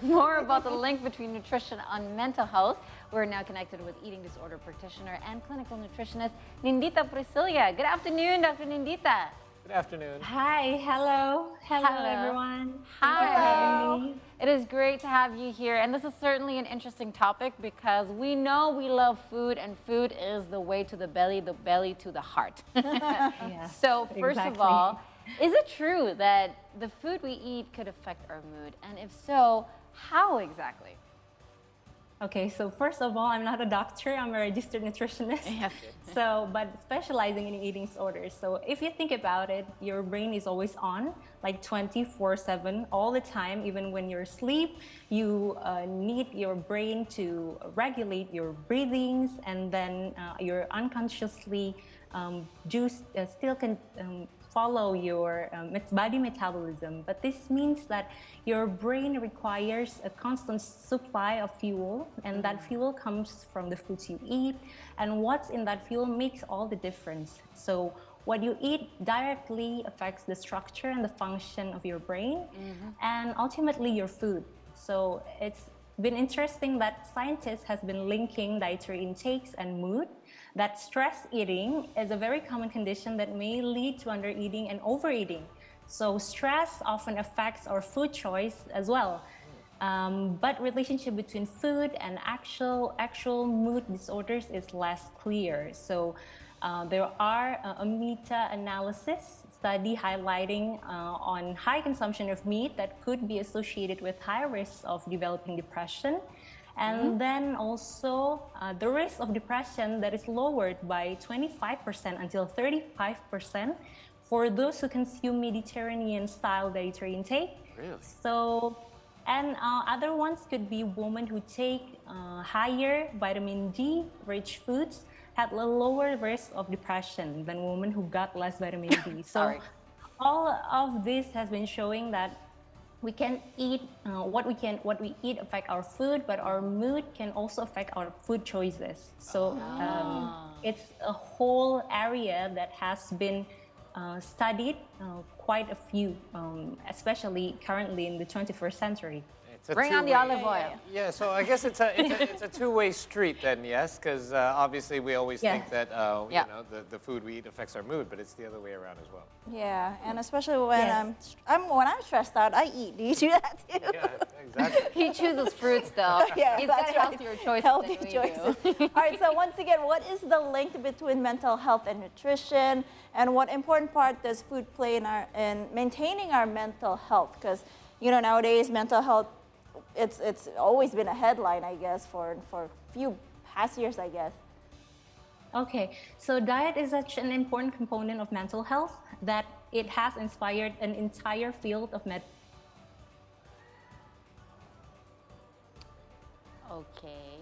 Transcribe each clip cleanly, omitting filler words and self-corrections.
learn more about the link between nutrition and mental health, we're now connected with eating disorder practitioner and clinical nutritionist Nindhita Priscillia. Good afternoon, Dr. Nindhita. Good afternoon. Hi, hello everyone. Hi. It is great to have you here, and this is certainly an interesting topic because we know we love food, and food is the way to the belly to the heart. Yeah, So first of exactly. all, is it true that the food we eat could affect our mood? And if so, how exactly? Okay, so first of all, I'm not a doctor, I'm a registered nutritionist. Yes. But specializing in eating disorders. So if you think about it, your brain is always on, like 24/7, all the time. Even when you're asleep, you need your brain to regulate your breathings, and then you're unconsciously still can follow your body metabolism. But this means that your brain requires a constant supply of fuel, and that fuel comes from the foods you eat, and what's in that fuel makes all the difference. So what you eat directly affects the structure and the function of your brain, and ultimately your food. So it's been interesting that scientists have been linking dietary intakes and mood, that stress eating is a very common condition that may lead to undereating and overeating. So stress often affects our food choice as well. But relationship between food and actual mood disorders is less clear. So there are a meta-analysis study highlighting on high consumption of meat that could be associated with high risks of developing depression. And then also the risk of depression that is lowered by 25% until 35% for those who consume Mediterranean style dietary intake. Really? So, and other ones could be women who take higher vitamin D rich foods had a lower risk of depression than women who got less vitamin D. So all of this has been showing that we can eat what we eat affect our food, but our mood can also affect our food choices. So it's a whole area that has been studied quite a few, especially currently in the 21st century. Bring on the olive oil. Yeah, so I guess it's a two-way street then, yes, because obviously we always think that you know the food we eat affects our mood, but it's the other way around as well. Yeah, and especially when I'm stressed out, I eat. Do you do that too? Yeah, exactly. He chooses fruits though. Yeah, he's got that's right. healthier choices Healthy than we choices. do. All right, so once again, what is the link between mental health and nutrition, and what important part does food play in maintaining our mental health? Because you know nowadays mental health, it's always been a headline, I guess, for a few past years, I guess. Okay, so diet is such an important component of mental health that it has inspired an entire field of medicine. Okay,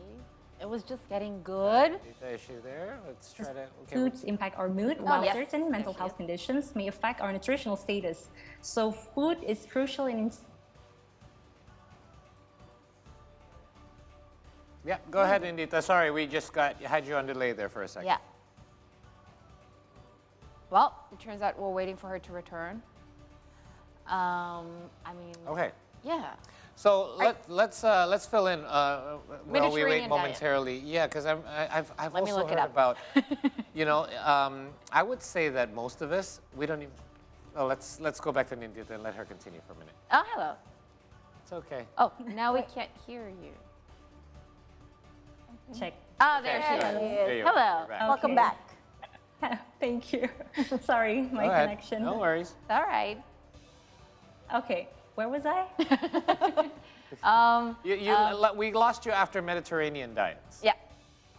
it was just getting good. The issue there. Let's try to. Okay. Foods impact our mood, while certain mental health conditions may affect our nutritional status. So food is crucial in. Yeah, go ahead, Nindhita. Sorry, we just had you on delay there for a second. Yeah. Well, it turns out we're waiting for her to return. I mean. Okay. Yeah. So let's fill in while we wait Mediterranean momentarily. diet. Yeah, because I've Let me also look it heard up. about, you know, I would say that most of us we don't even. Oh, let's go back to Nindhita and let her continue for a minute. Oh, hello. It's okay. Oh, now we can't hear you. Check. Oh, there she Okay. is. There you are. Hello. You're back. Welcome Okay. back. Thank you. Sorry, my Go ahead. connection. No worries. All right. Okay, where was I? We lost you after Mediterranean diets. Yeah.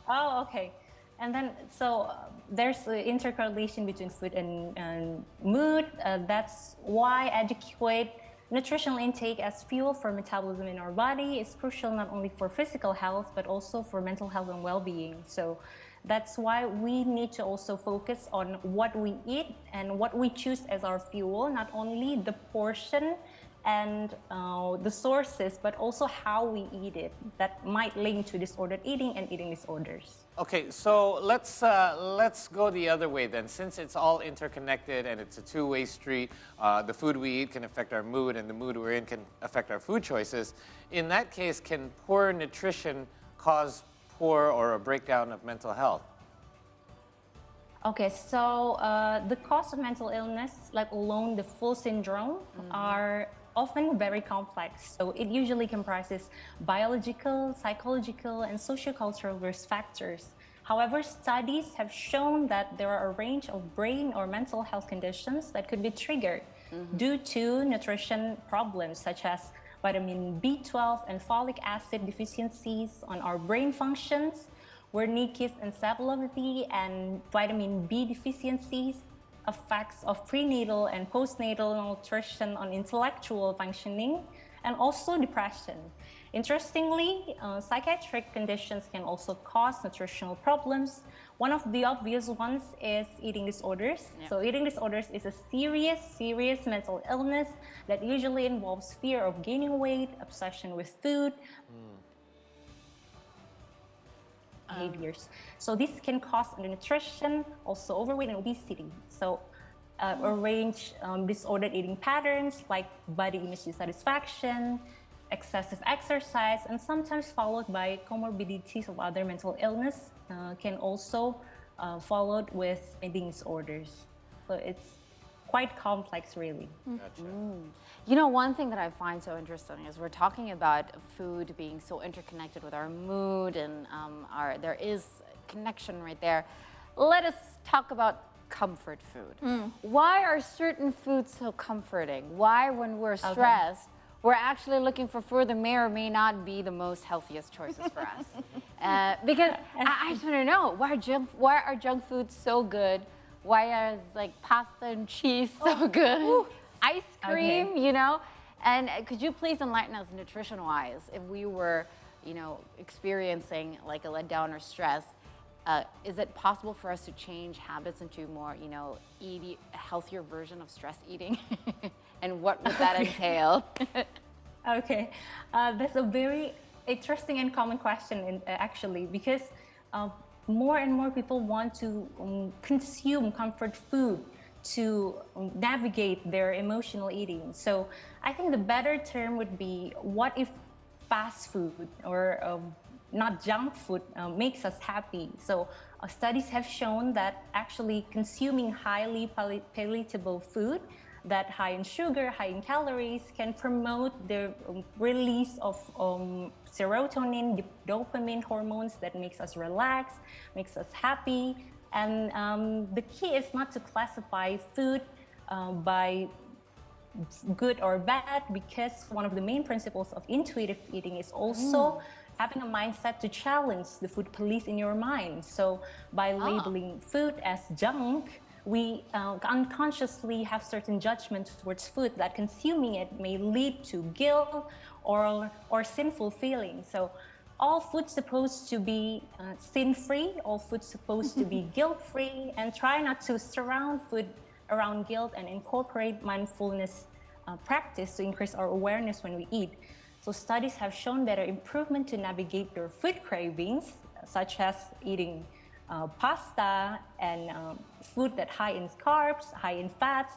Oh, okay. And then, so there's the intercorrelation between food and mood. That's why adequate nutritional intake as fuel for metabolism in our body is crucial not only for physical health, but also for mental health and well-being. So that's why we need to also focus on what we eat and what we choose as our fuel, not only the portion and the sources, but also how we eat it that might link to disordered eating and eating disorders. Okay, so let's go the other way then. Since it's all interconnected and it's a two-way street, the food we eat can affect our mood, and the mood we're in can affect our food choices. In that case, can poor nutrition cause poor or a breakdown of mental health? Okay, so the cause of mental illness, like alone the full syndrome, are often very complex. So it usually comprises biological, psychological, and sociocultural risk factors. However, studies have shown that there are a range of brain or mental health conditions that could be triggered due to nutrition problems such as vitamin B12 and folic acid deficiencies on our brain functions, Wernicke's encephalopathy, and vitamin B deficiencies, effects of prenatal and postnatal nutrition on intellectual functioning, and also depression. Interestingly, psychiatric conditions can also cause nutritional problems. One of the obvious ones is eating disorders. Yeah. So eating disorders is a serious mental illness that usually involves fear of gaining weight, obsession with food, behaviors. So this can cause undernutrition, also overweight and obesity. So a range disordered eating patterns like body image dissatisfaction, excessive exercise, and sometimes followed by comorbidities of other mental illness can also followed with eating disorders. So it's quite complex, really. Gotcha. You know, one thing that I find so interesting is we're talking about food being so interconnected with our mood, and there is connection right there. Let us talk about comfort food. Why are certain foods so comforting? Why, when we're stressed, we're actually looking for food that may or may not be the most healthiest choices for us? Because I just want to know, why are junk foods so good? Why is like pasta and cheese so good? Ice cream, you know? And could you please enlighten us nutrition-wise if we were, you know, experiencing like a letdown or stress? Is it possible for us to change habits into more, you know, eat a healthier version of stress eating? And what would that entail? Okay, that's a very interesting and common question, actually, because more and more people want to consume comfort food to navigate their emotional eating. So I think the better term would be, what if fast food or not junk food makes us happy? So studies have shown that actually consuming highly palatable food that high in sugar, high in calories, can promote the release of serotonin, dopamine hormones that makes us relax, makes us happy. And the key is not to classify food by good or bad, because one of the main principles of intuitive eating is also having a mindset to challenge the food police in your mind. So by labeling food as junk, we unconsciously have certain judgments towards food that consuming it may lead to guilt or sinful feelings. So all food's supposed to be sin-free, all food's supposed to be guilt-free, and try not to surround food around guilt and incorporate mindfulness practice to increase our awareness when we eat. So studies have shown better improvement to navigate your food cravings, such as eating pasta and food that high in carbs, high in fats,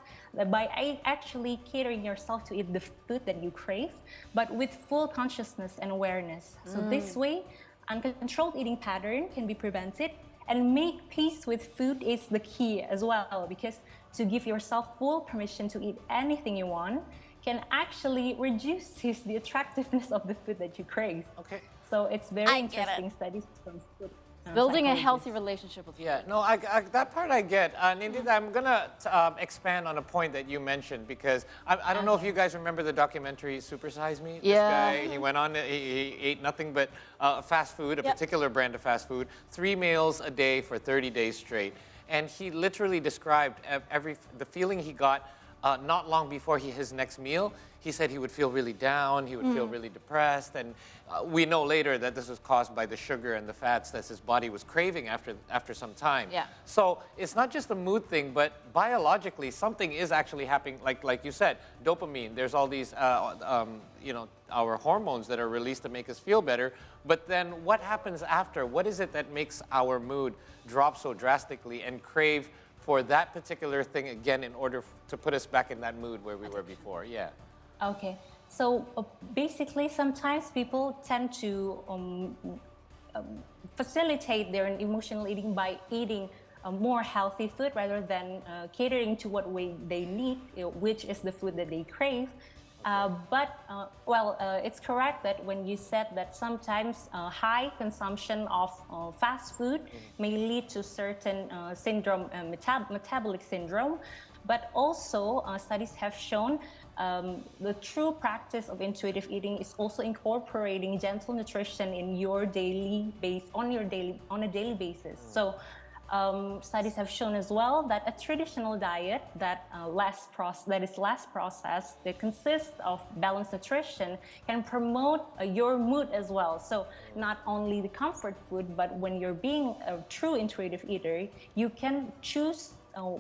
by actually catering yourself to eat the food that you crave, but with full consciousness and awareness. So this way, uncontrolled eating pattern can be prevented, and make peace with food is the key as well, because to give yourself full permission to eat anything you want can actually reduce the attractiveness of the food that you crave. Okay. So it's very interesting studies from food. Building a healthy relationship with food. Yeah, no, that part I get. Nindhita, I'm going to expand on a point that you mentioned, because I don't know if you guys remember the documentary Super Size Me. This guy, he went on, he ate nothing but fast food, a particular brand of fast food, 3 meals a day for 30 days straight. And he literally described the feeling he got not long before his next meal, he said he would feel really down, he would feel really depressed, and we know later that this was caused by the sugar and the fats that his body was craving after some time. Yeah. So it's not just a mood thing, but biologically something is actually happening. Like you said, dopamine. There's all these, our hormones that are released to make us feel better. But then what happens after? What is it that makes our mood drop so drastically and crave for that particular thing again in order to put us back in that mood where we were before? Yeah. Okay, so basically sometimes people tend to facilitate their emotional eating by eating more healthy food rather than catering to what way they need, which is the food that they crave. It's correct that when you said that sometimes high consumption of fast food may lead to certain syndrome, metabolic syndrome, but also studies have shown the true practice of intuitive eating is also incorporating gentle nutrition in your on a daily basis. So studies have shown as well that a traditional diet that is less processed, that consists of balanced nutrition, can promote your mood as well. So not only the comfort food, but when you're being a true intuitive eater, you can choose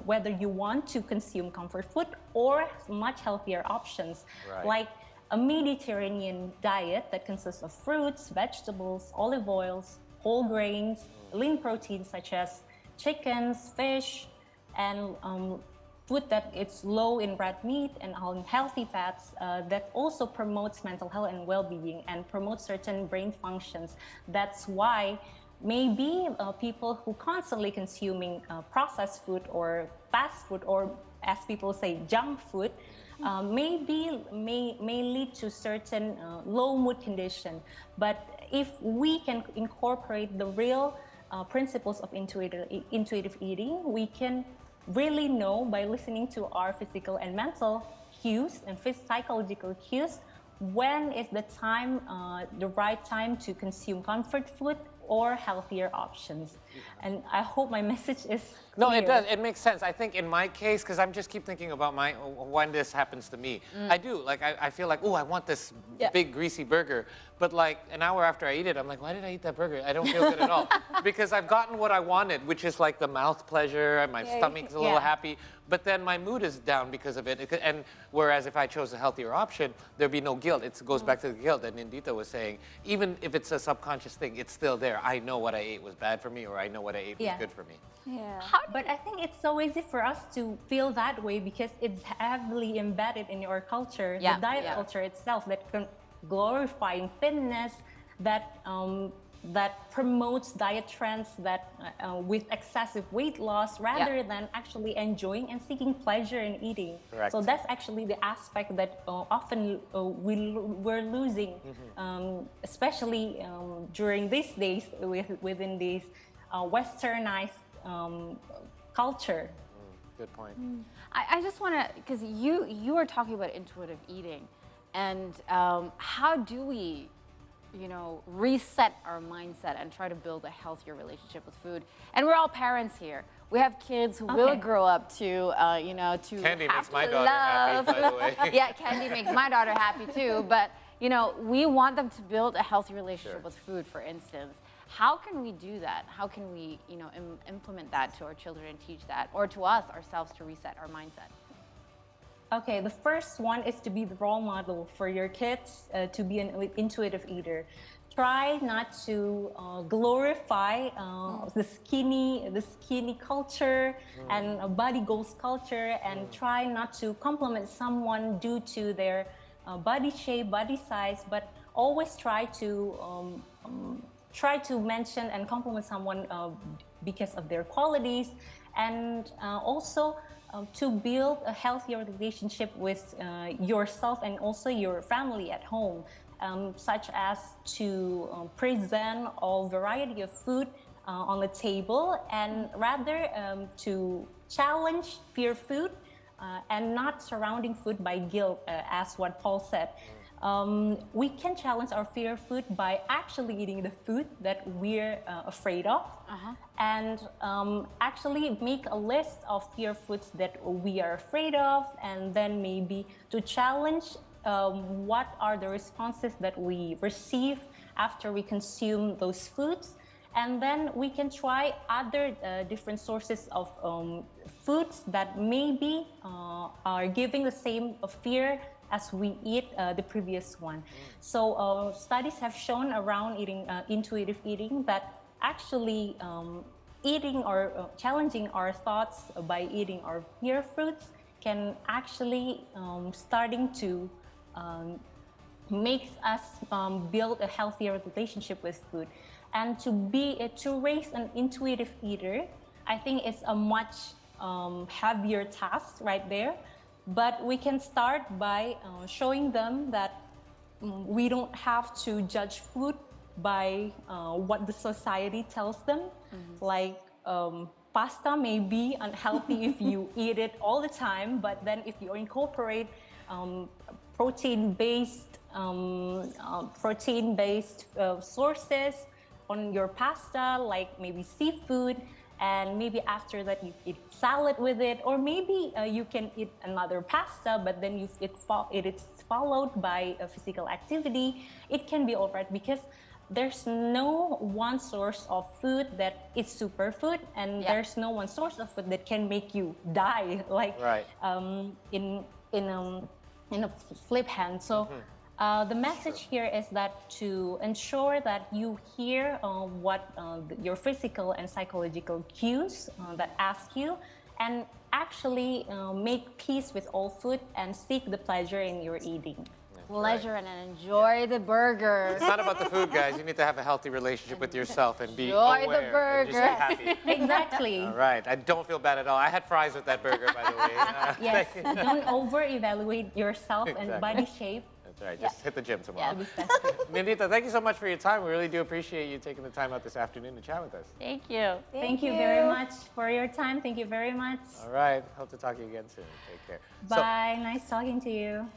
whether you want to consume comfort food or much healthier options, like a Mediterranean diet that consists of fruits, vegetables, olive oils, whole grains, lean proteins such as chickens, fish, and food that it's low in red meat and unhealthy fats that also promotes mental health and well-being and promotes certain brain functions. That's why maybe people who constantly consuming processed food or fast food, or as people say, junk food, may lead to certain low mood condition. But if we can incorporate the real principles of intuitive eating, we can really know by listening to our physical and mental cues and psychological cues when is the time, the right time to consume comfort food or healthier options. And I hope my message is clear. No, it does. It makes sense. I think in my case, because I'm just keep thinking about when this happens to me. I do. Like, I feel like, oh, I want this big, greasy burger. But like an hour after I eat it, I'm like, why did I eat that burger? I don't feel good at all. Because I've gotten what I wanted, which is like the mouth pleasure, and my stomach's a little happy. But then my mood is down because of it. And whereas if I chose a healthier option, there'd be no guilt. It goes back to the guilt that Nindhita was saying. Even if it's a subconscious thing, it's still there. I know what I ate was bad for me, or I know what I ate was good for me. Yeah. But I think it's so easy for us to feel that way because it's heavily embedded in our culture, the diet culture itself, that glorifying fitness, that promotes diet trends that with excessive weight loss rather than actually enjoying and seeking pleasure in eating. Correct. So that's actually the aspect that often we're losing, especially during these days within this westernized culture. Good point. I just want to, because you are talking about intuitive eating, and how do we reset our mindset and try to build a healthier relationship with food? And we're all parents here. We have kids who will grow up to, to Candy have makes my to daughter love. happy, by the way. Yeah, candy makes my daughter happy too. But, we want them to build a healthy relationship with food, for instance. How can we do that? How can we, implement that to our children and teach that, or to us ourselves to reset our mindset? Okay, the first one is to be the role model for your kids to be an intuitive eater. Try not to glorify the skinny culture and body goals culture, and try not to compliment someone due to their body shape, body size, but always try to mention and compliment someone because of their qualities, and also to build a healthier relationship with yourself and also your family at home, such as to present all variety of food on the table, and rather to challenge fear food and not surrounding food by guilt, as what Paul said. we can challenge our fear of food by actually eating the food that we're afraid of, and actually make a list of fear foods that we are afraid of, and then maybe to challenge what are the responses that we receive after we consume those foods. And then we can try other different sources of foods that maybe are giving the same fear as we eat the previous one. So studies have shown around eating intuitive eating that actually eating or challenging our thoughts by eating our fear fruits can actually starting to makes us build a healthier relationship with food. And to raise an intuitive eater, I think it's a much heavier task right there. But we can start by showing them that we don't have to judge food by what the society tells them. Like pasta may be unhealthy if you eat it all the time, but then if you incorporate protein-based sources on your pasta, like maybe seafood, and maybe after that you eat salad with it, or maybe you can eat another pasta, but then it's followed by a physical activity. It can be all right because there's no one source of food that is superfood, and there's no one source of food that can make you die, like in a flip hand. So. The message here is that to ensure that you hear what your physical and psychological cues that ask you, and actually make peace with all food and seek the pleasure in your eating. Pleasure and enjoy the burger. It's not about the food, guys. You need to have a healthy relationship with yourself and be Enjoy aware the burger. and just be happy. Exactly. All right. I don't feel bad at all. I had fries with that burger, by the way. Yes, don't over-evaluate yourself and body shape. That's right. Just hit the gym tomorrow. Yeah. Nindhita, thank you so much for your time. We really do appreciate you taking the time out this afternoon to chat with us. Thank you. Thank you very much for your time. Thank you very much. All right. Hope to talk to you again soon. Take care. Bye. Nice talking to you.